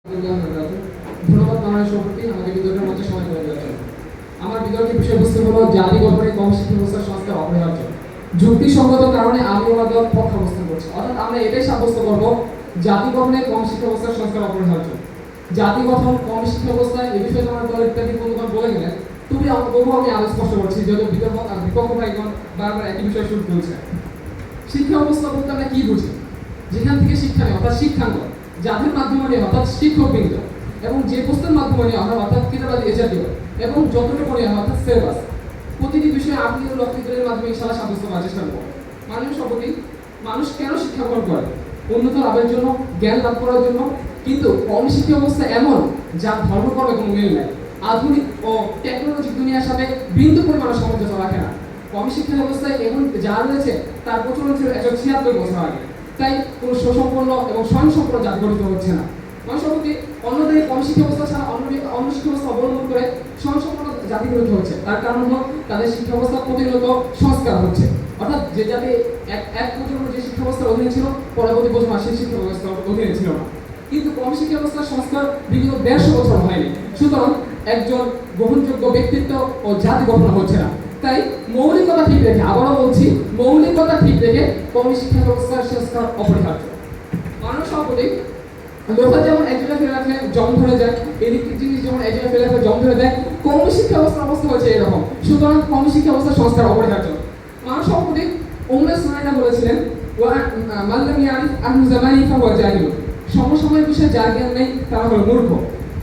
ধন্যবাদ মাননীয় সভাপতি আমাকে বিতর্কের মধ্যে সময় করে দেওয়ার জন্য। আমার বিতর্কের বিষয়বস্তু হলো জাতি গঠনে কম শিক্ষা ব্যবস্থার সংস্কার অপরিহার্য। যুক্তিসঙ্গত কারণে আমি ওনাদের পক্ষ অবস্থান করছি, অর্থাৎ আমরা এটাই সাব্যস্ত করব জাতি গঠনে কম শিক্ষা ব্যবস্থার সংস্কার অপরিহার্য। জাতি গঠন কম শিক্ষা ব্যবস্থায় এই বিষয়ে আমার দল ইত্যাদি বন্ধুগণ বলে গেলেন, তুমি তবুও আমি আরো স্পষ্ট করছি যেহেতু বিপক্ষ ভাইগণ বারবার একই বিষয় শুরু করেছে। শিক্ষা ব্যবস্থা বলতে আমরা কি বুঝি? যেখান থেকে শিক্ষা নেই অর্থাৎ শিক্ষাঙ্গন, যাদের মাধ্যমে নেই অর্থাৎ শিক্ষকবৃন্দ, এবং যে পুস্তকের মাধ্যমে নেওয়া হয় অর্থাৎ কিতাবাদি এ জাতীয়, এবং যতটুকু নেওয়া হয় অর্থাৎ সিলেবাস। প্রতিটি বিষয়ে আপনি লক্ষ্যের মাধ্যমে ইনশাআল্লাহ সাব্যস্ত করার চেষ্টা করব। মাননীয় সভাপতি, মানুষ কেন শিক্ষা গ্রহণ করে? উন্নত লাভের জন্য, জ্ঞান লাভ করার জন্য। কিন্তু কম শিক্ষা অবস্থা এমন যার ধর্মকর্মে কোনো মিল নাই, আধুনিক ও টেকনোলজিক দুনিয়ার সাথে বিন্দু পরিমাণ সামঞ্জস্য রাখে না। কম শিক্ষা ব্যবস্থায় এখন যা রয়েছে তার প্রচলন ছিল 176 বছর আগে, তাই কোনো সুসম্পন্ন এবং স্বয়ংসম্পূর্ণ জাতি গঠিত হচ্ছে না। সভাপতি, অন্যদিকে কম শিক্ষা ব্যবস্থা ছাড়া অন্য শিক্ষা ব্যবস্থা অবলম্বন করে স্বয়ংসম্পূর্ণ জাতি গঠিত হচ্ছে। তার কারণ হলো তাদের শিক্ষা ব্যবস্থা প্রতিনিয়ত সংস্কার হচ্ছে, অর্থাৎ যে জাতি এক প্রজন্ম যে শিক্ষা ব্যবস্থার অধীনে ছিল পরবর্তী প্রজন্ম সেই শিক্ষা ব্যবস্থার অধীনে ছিল না। কিন্তু কম শিক্ষা ব্যবস্থার সংস্কার বিগত 150 বছর হয়নি, সুতরাং একজন গ্রহণযোগ্য ব্যক্তিত্ব ও জাতি গঠন হচ্ছে না। তাই মৌলিকতা ঠিক রেখে, আবারও বলছি, মৌলিকতা ঠিক রেখে কম শিক্ষা ব্যবস্থার সংস্কার অপরিহার্য। মাননীয় সভাপতি, লোহা যেমন এক জায়গায় ফেলে রাখলে জং ধরে যায়, ইলেকট্রিক জিনিস যেমন এক জায়গায় ফেলে রাখলে জং ধরে দেয়, কম শিক্ষা ব্যবস্থার অবস্থা হচ্ছে এরকম। সুতরাং কম শিক্ষা ব্যবস্থার সংস্কার অপরিহার্য। মাননীয় সভাপতি উমরে সুনাইনা বলেছিলেন, মাল্লাম ইয়ারিফ আহলু জামানি ফাহুয়া জাহিল, সমসাময়িক বিষয়ে যার জ্ঞান নেই তারা হলো মূর্খ।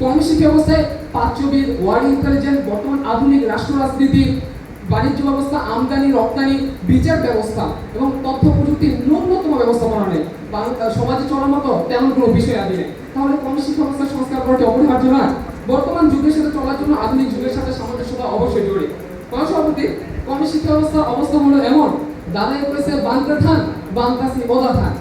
কম শিক্ষা ব্যবস্থায় প্রাচ্যবিদ, ওয়ার্ল্ড ইন্টেলিজেন্স, বর্তমান আধুনিক রাষ্ট্র রাজনীতি, বাণিজ্য ব্যবস্থা, আমদানি রপ্তানি, বিচার ব্যবস্থা এবং তথ্য প্রযুক্তির ন্যূনতম ব্যবস্থাপনা নেই, সমাজে চলার মতো তেমন কোনো বিষয় আদি নেই। তাহলে কম শিক্ষা ব্যবস্থার সংস্কার করাটি অপরিহার্য নয়? বর্তমান যুগের সাথে চলার জন্য আধুনিক যুগের সাথে সামঞ্জস্যতা অবশ্যই জরুরি। সভাপতি, কম শিক্ষা ব্যবস্থার অবস্থা হলো এমন, দাদাই করেছে বানতে থান বানতাসি ওদা থান,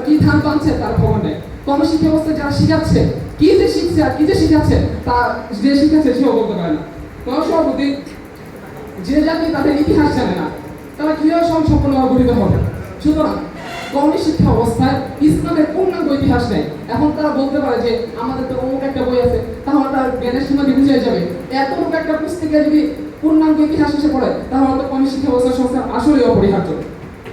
কি ধান বানছে তার খবর নেই। কম শিক্ষা ব্যবস্থা যারা শিখাচ্ছে কি যে শিখছে আর কি যে শিখাচ্ছে তা যে শিখাচ্ছে সেও বলতে পারে না। সভাপতি, যে জাতি তাদের ইতিহাস জানে না তারা কিভাবে সম্পূর্ণভাবে গঠিত হবে? সুতরাং কম শিক্ষা অবস্থায় ইসলামের পূর্ণাঙ্গ ইতিহাস নেই। এখন তারা বলতে পারে যে আমাদের তো অমুক একটা বই আছে, তাহলে তার জ্ঞানের সীমা বুঝে যাবে। এতটুকু একটা পুস্তিকায় যদি পূর্ণাঙ্গ ইতিহাস এসে পড়ে তাহলে তো কম শিক্ষা ব্যবস্থার সংস্কার আসলেই অপরিহার্য।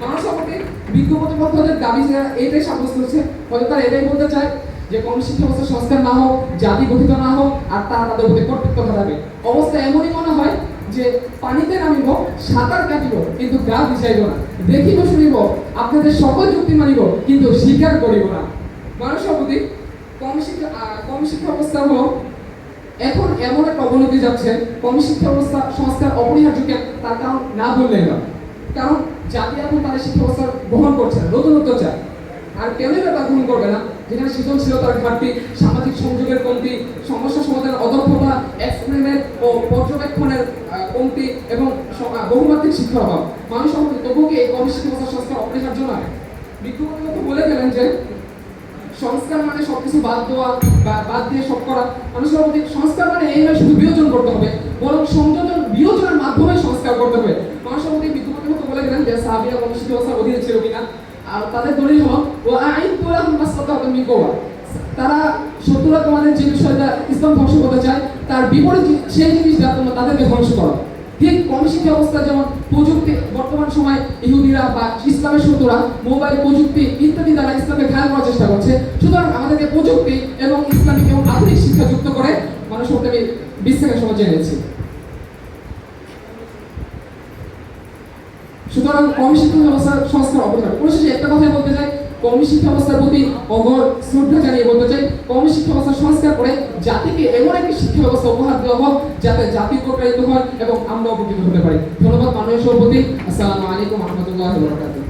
মানুষ সম্পর্কে বিজ্ঞ প্রতিপক্ষদের দাবি এটাই সাব্যস্ত হচ্ছে, হয়তো তারা এটাই বলতে চায় যে কম শিক্ষা ব্যবস্থার সংস্কার না হোক, জাতি গঠিত না হোক, আর তারা তাদের প্রতি কর্তৃত্ব খাটাবে। অবস্থা এমনই মনে হয় যে পানিতে নামিব, সাঁতার কাটিব, কিন্তু গা ভিজাইব না, দেখিব শুনিব, আপনাদের সকল যুক্তি মানিব, কিন্তু স্বীকার করিব না। মানুষ সভাপতি, কম শিক্ষা ব্যবস্থা হলো এখন এমন একটা অবনতি যাচ্ছে। কম শিক্ষা ব্যবস্থা সংস্কার অপরিহার্য কেন তার কারণ না বললেই না, কারণ জাতি এখন তাদের শিক্ষা ব্যবস্থা গ্রহণ করছে না, নতুনত্ব চায়। আর কেউই তা গ্রহণ করবে না যেখানে সৃজনশীলতার ঘাটতি, সামাজিক সংযোগের কমতি, সমস্যা সমাধানের অদক্ষতা, এক্সপেরিমেন্ট ও পর্যবেক্ষণের কমতি এবং বহুমাত্রিক শিক্ষার অভাব। মানুষ তবুও কি এই কম শিক্ষা ব্যবস্থার সংস্কার অপরিহার্য নয়? বিজ্ঞপ্তি বলে গেলেন যে সংস্কার মানে সবকিছু বাদ দেওয়া বা বাদ দিয়ে সব করা। মানুষ সংস্কার মানে এই নয় শুধু বিয়োজন করতে হবে, বরং সংযোজন বিয়োজনের মাধ্যমে সংস্কার করতে হবে। মানুষ বিজ্ঞপ্তি বলে গেলেন যে সাহাবীরা কম শিক্ষা ব্যবস্থার অধীনে ছিল কিনা, আর তাদের দলিল হলো তারা শত্রুরা তোমাদের যে বিষয়টা ইসলাম ধ্বংস করতে চায় তার বিপরীত সেই জিনিসটা তোমরা তাদেরকে ধ্বংস করো। ঠিক কম শিক্ষা ব্যবস্থা যেমন প্রযুক্তি, বর্তমান সময় ইহুদিরা বা ইসলামের শত্রুরা মোবাইল, প্রযুক্তি ইত্যাদি দ্বারা ইসলামকে ঘায়াল করার চেষ্টা করছে। সুতরাং আমাদেরকে প্রযুক্তি এবং ইসলামিক এবং আধুনিক শিক্ষা যুক্ত করে মানুষ আমি 20 সেকেন্ড সময় জেনেছি। সুতরাং কম শিক্ষা ব্যবস্থার সংস্কার অপরিহার্য। পরিশেষে একটা কথাই বলতে চাই, কম শিক্ষা ব্যবস্থার প্রতি অগর শ্রদ্ধা জানিয়ে বলতে চাই, কম শিক্ষা ব্যবস্থা সংস্কার করে জাতিকে এমন একটি শিক্ষা ব্যবস্থা উপহার দেওয়া হোক যাতে জাতি উপকৃত হয় এবং আমরা উপকৃত হতে পারি। ধন্যবাদ মাননীয় সভাপতি। আসসালামু আলাইকুম ওয়া রাহমাতুল্লাহি ওয়া বারাকাতুহু।